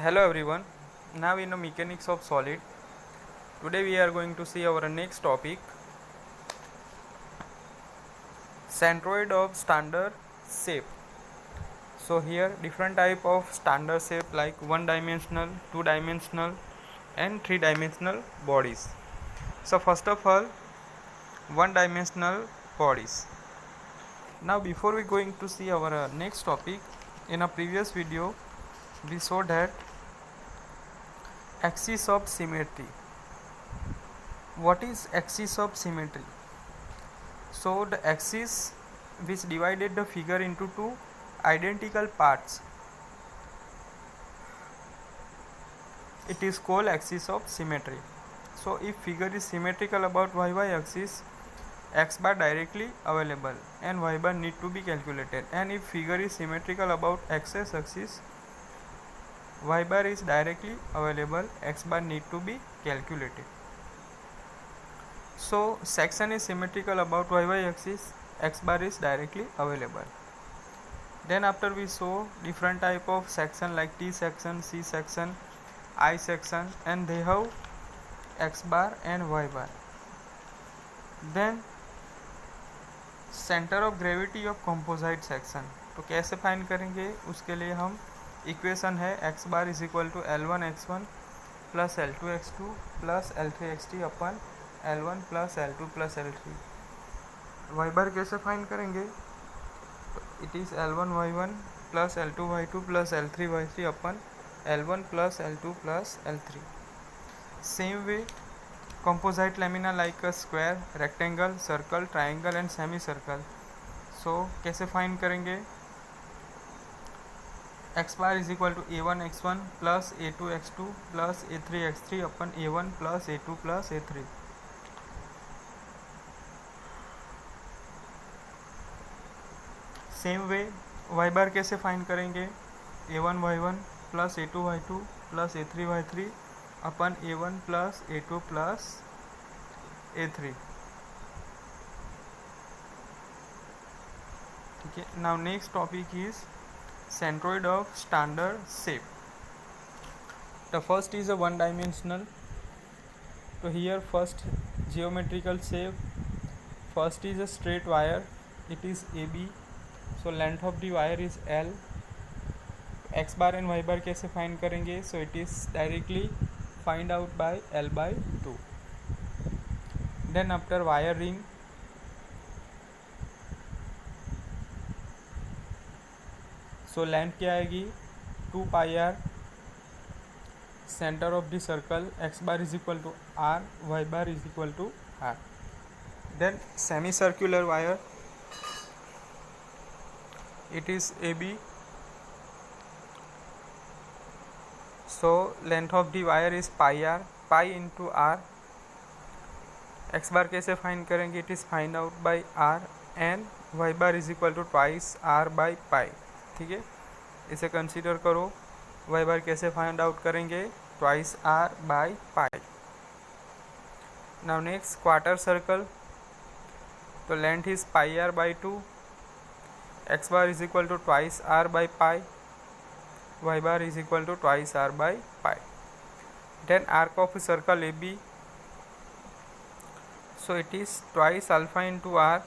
Hello everyone. Now in the mechanics of solid, today we are going to see our next topic, centroid of standard shape. So here different type of standard shape like one dimensional, two dimensional and three dimensional bodies. So first of all, one dimensional bodies. Now before we going to see our next topic, in a previous video we saw that axis of symmetry. What is axis of symmetry? So the axis which divided the figure into two identical parts, it is called axis of symmetry. So if figure is symmetrical about y axis, x bar directly available and y bar need to be calculated, and if figure is symmetrical about x axis, y bar is directly available, x bar need to be calculated. So section is symmetrical about y axis, x bar is directly available. Then after we saw different type of section like T section, C section, I section, and they have x bar and y bar. Then centre of gravity of composite section, तो कैसे find करेंगे? उसके लिए हम equation है x bar is equal to L1x1 plus L2x2 plus L3x3 upon L1 plus L2 plus L3. Y bar कैसे find करेंगे? तो it is L1y1 plus L2y2 plus L3y3 upon L1 plus L2 plus L3. Same way composite lamina like a square, rectangle, circle, triangle and semicircle. So कैसे find करेंगे? x bar is equal to a1x1 plus a2x2 plus a3x3 अपन a1 plus a2 plus a3. सेम वे y bar कैसे find करेंगे? a1y1 plus a2y2 plus a3y3 upon a1 plus a2 plus a3. ठीक है. Now next topic is centroid of standard shape. The first is a one dimensional. तो here first geometrical shape. First is a straight wire, it is AB. So length of the wire is L. X bar and y bar कैसे find करेंगे? So it is directly find out by L by 2. Then after wire ring, so length क्या आएगी? 2 pi r. Center of the circle x bar is equal to r, y bar is equal to r. Then semicircular wire, it is AB. So length of the wire is pi r, pi into r. x bar कैसे find करेंगे? It is find out by r and y bar is equal to twice r by pi. ठीक है, इसे consider करो. y bar कैसे find out करेंगे? Twice r by pi. Now next quarter circle. तो length is pi r by 2. x bar is equal to twice r by pi. y bar is equal to twice r by pi. Then arc of a circle AB, so it is twice alpha into r.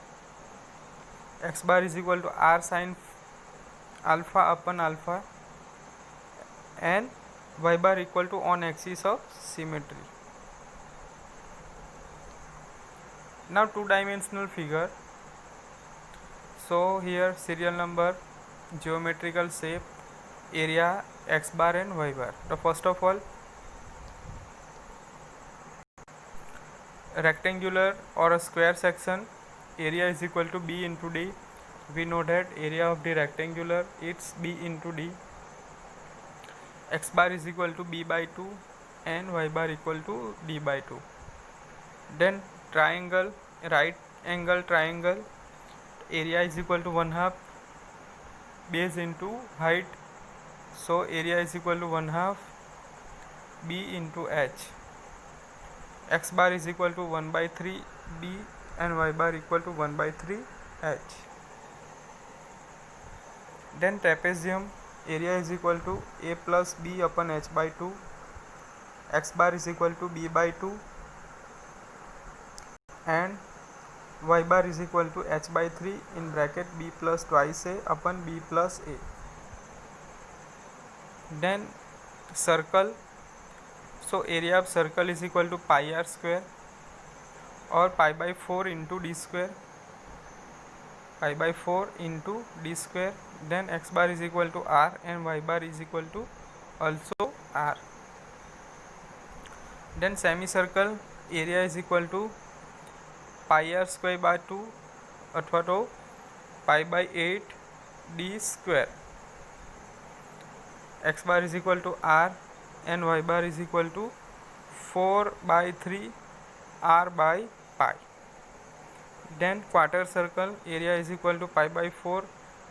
X bar is equal to r sin alpha upon alpha and y bar equal to on axis of symmetry. Now two dimensional figure. So here serial number, geometrical shape, area, x bar and y bar. So first of all, rectangular or a square section, area is equal to b into d. We know that area of the rectangular it's b into d. X bar is equal to b by 2 and y bar equal to d by 2. Then triangle, right angle triangle, area is equal to 1/2 base into height. So area is equal to 1/2 b into h. X bar is equal to 1 by 3 b and y bar equal to 1 by 3 h. Then trapezium, area is equal to a plus b upon h by two, x bar is equal to b by two and y bar is equal to h by three in bracket b plus twice a upon b plus a. Then circle, so area of circle is equal to pi r square और pi by four into d square, pi by four into d square. Then x bar is equal to r and y bar is equal to also r. Then semi circle area is equal to pi r square by two अथवा तो pi by eight d square. X bar is equal to r and y bar is equal to 4/3 r by pi. Then quarter circle area is equal to pi by 4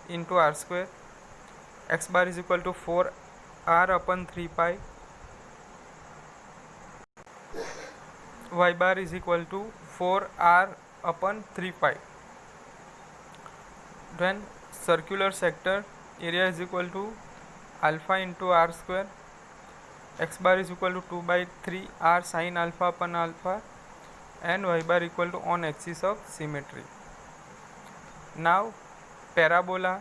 into r square. X bar is equal to 4r upon 3 pi. Y bar is equal to 4r upon 3 pi. Then circular sector area is equal to alpha into r square. X bar is equal to 2/3 r sin alpha upon alpha and y bar equal to on axis of symmetry. Now parabola,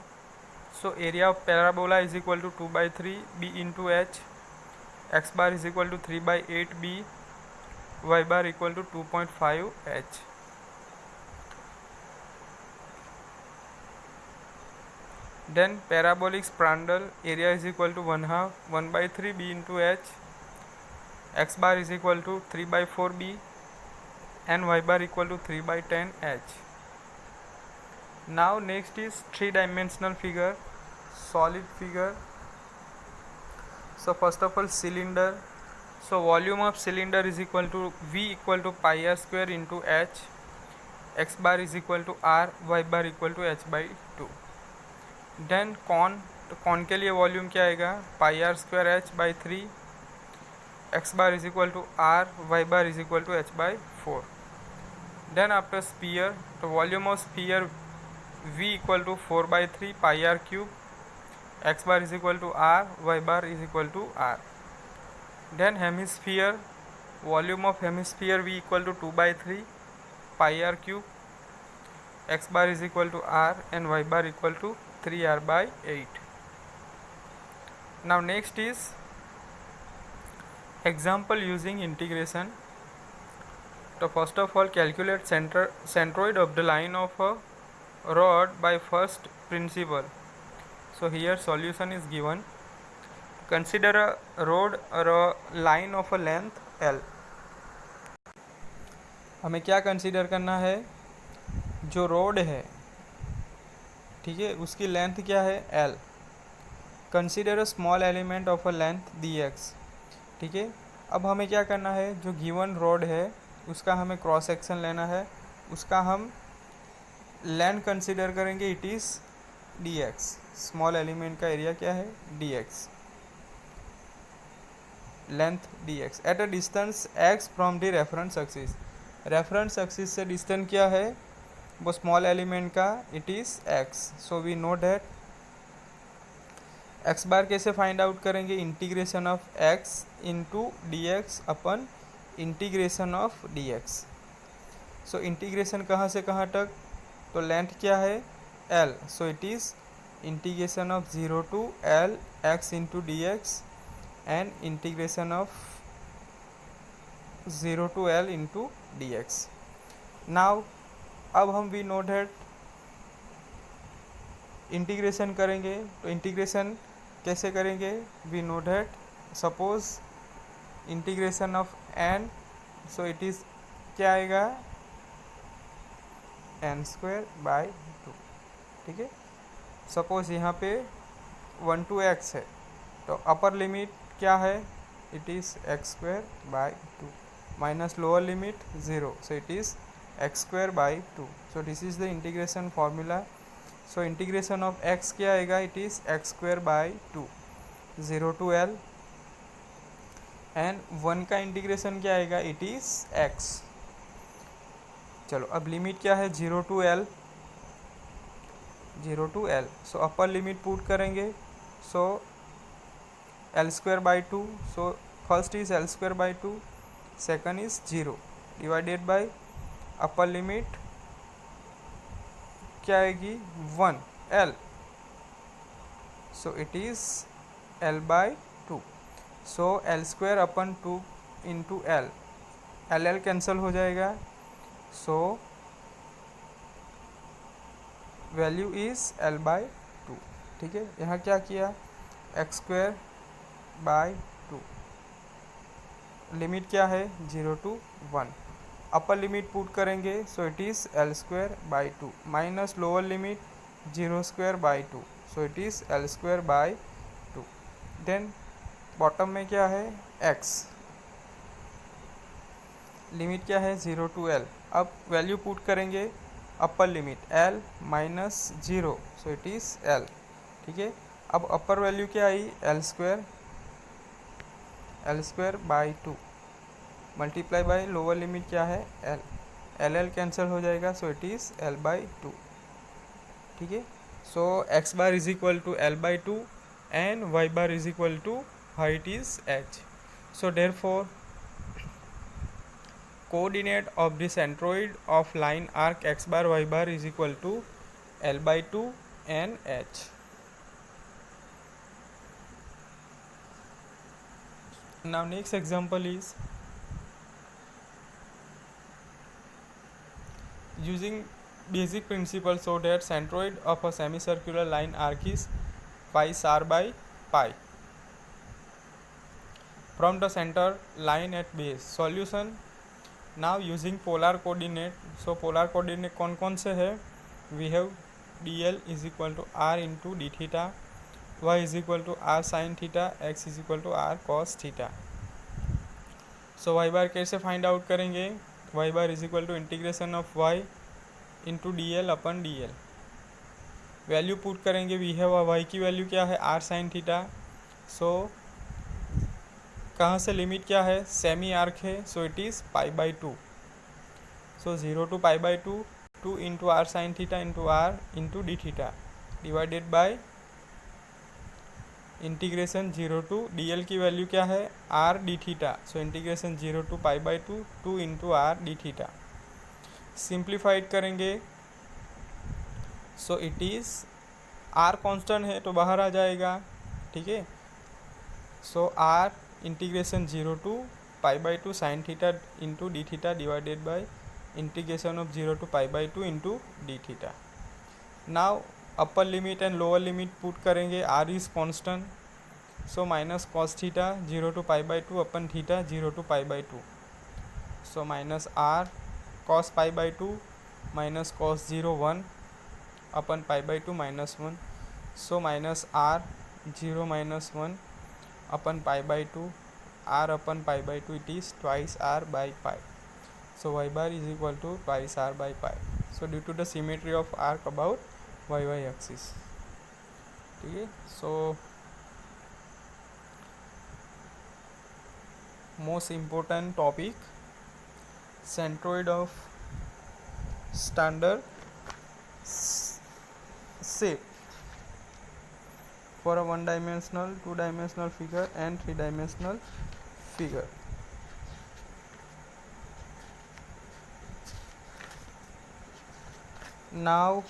so area of parabola is equal to 2/3 b into h. X bar is equal to 3/8 b, y bar equal to 2.5 h. Then parabolic spandrel area is equal to 1/2 1/3 b into h. X bar is equal to 3/4 b and y bar equal to 3/10 h. Now next is three-dimensional figure, solid figure. So first of all cylinder. So volume of cylinder is equal to V equal to pi r square into h. X bar is equal to r, y bar equal to h by 2. Then cone, तो cone के लिए volume क्या आएगा pi r square h by 3. X bar is equal to r, y bar is equal to h by 4. Then after sphere, तो volume of sphere V equal to 4/3 pi r cube. X bar is equal to r, y bar is equal to r. Then hemisphere, volume of hemisphere V equal to 2/3 pi r cube. X bar is equal to r and y bar equal to 3r by 8. Now next is example using integration. So first of all calculate centroid of the line of a rod by first principle. So here solution is given. Consider a rod or a line of a length L. हमें क्या consider करना है, जो road है ठीक है उसकी length क्या है L. Consider a small element of a length dx. ठीक है, अब हमें क्या करना है, जो गिवन रोड है उसका हमें क्रॉस सेक्शन लेना है, उसका हम लेंथ कंसीडर करेंगे it is dx. Small element का एरिया क्या है dx, length dx at a distance x from the reference axis. Reference axis से डिस्टेंस क्या है वो स्मॉल एलिमेंट का it is x. So we know that x bar कैसे find out करेंगे, integration of x into d x upon integration of dx. So integration कहाँ से कहाँ तक, तो लेंथ क्या है L. So it is integration of 0 to L x into d x and integration of 0 to L into d x. Now अब हम we know that integration करेंगे, तो इंटीग्रेशन कैसे करेंगे, we know that suppose integration of n, so it is क्या आएगा n² by 2. ठीक है, सपोज यहाँ पे 1 to x है तो अपर लिमिट क्या है it is x² by 2 minus lower limit 0, so it is x² by 2. So this is the integration formula. So integration of x क्या आएगा, it is x² by 2 0 to L and 1 का integration क्या आएगा it is x. चलो अब limit क्या है 0 to L. So upper limit put करेंगे So L square by 2. So first is L square by 2, second is 0 divided by upper limit क्या आएगी 1 L. So it is L by 2. So L square upon 2 into L, L cancel हो जाएगा. So value is L by 2. ठीक है, यहाँ क्या किया x square by 2, limit क्या है 0 to 1. अपर लिमिट पुट करेंगे so it is L square by 2 minus lower limit 0 square by 2, so it is L square by 2. Then bottom में क्या है x, लिमिट क्या है 0 to L. अब value put करेंगे upper limit L minus 0, so it is L. ठीक है, अब अपर वैल्यू क्या आई L square by 2 multiply by lower limit क्या है L कैंसिल हो जाएगा, so it is L by 2. ठीक है, so x bar is equal to L by 2 and y bar is equal to height is h. So therefore coordinate of the centroid of line arc x bar y bar is equal to L by 2 and h. Now next example is using basic principle so that centroid of a semicircular line arc is pi r by pi from the center line at base. Solution. Now using polar coordinate. So polar coordinate कौन कौन से है, we have dl is equal to r into d theta, y is equal to r sin theta, x is equal to r cos theta. So y bar कैसे find out करेंगे, y bar is equal to integration of y into d l upon d l. Value put करेंगे, we have y की value क्या है r sine theta. सो कहाँ से limit क्या है सेमी आर्क है, so it is pi by 2. So 0 to pi by 2, 2 into r sine theta into r into d theta divided by integration 0 to d l की value क्या है r d theta. So integration 0 to pi by 2, 2 into r d theta. Simplified करेंगे, so it is r constant है तो बाहर आ जाएगा. ठीक है, so r integration 0 to pi by 2 sine theta into d theta divided by integration of 0 to pi by 2 into d theta. Now upper limit and lower limit put करेंगे, r is constant, so minus cos theta 0 to pi by 2 upon theta 0 to pi by 2, so minus r cos pi by 2 minus cos 0 1 upon pi by 2 minus 1, so minus r 0 minus 1 upon pi by 2, r upon pi by 2, it is twice r by pi. So y bar is equal to twice r by pi. So due to the symmetry of arc about y y axis. ठीक है, सो most important topic, centroid of standard shape for a one dimensional, two dimensional figure and three dimensional figure. Now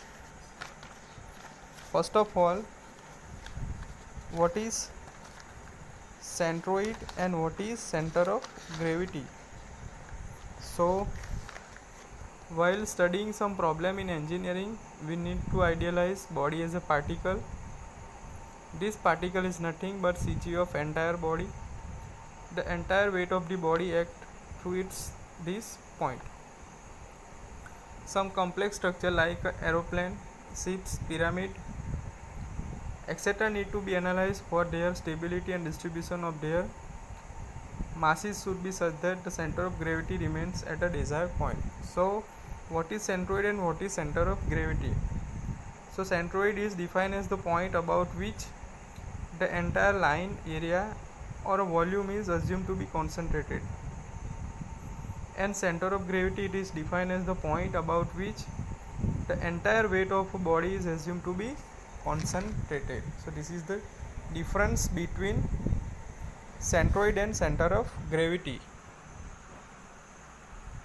first of all, what is centroid and what is center of gravity? So while studying some problem in engineering, we need to idealize body as a particle. This particle is nothing but CG of entire body. The entire weight of the body act through this point. Some complex structure like aeroplane, ships, pyramid, etc. need to be analyzed for their stability and distribution of their masses should be such that the center of gravity remains at a desired point. So what is centroid and what is center of gravity? So centroid is defined as the point about which the entire line area or a volume is assumed to be concentrated, and center of gravity it is defined as the point about which the entire weight of a body is assumed to be concentrated. So this is the difference between centroid and center of gravity.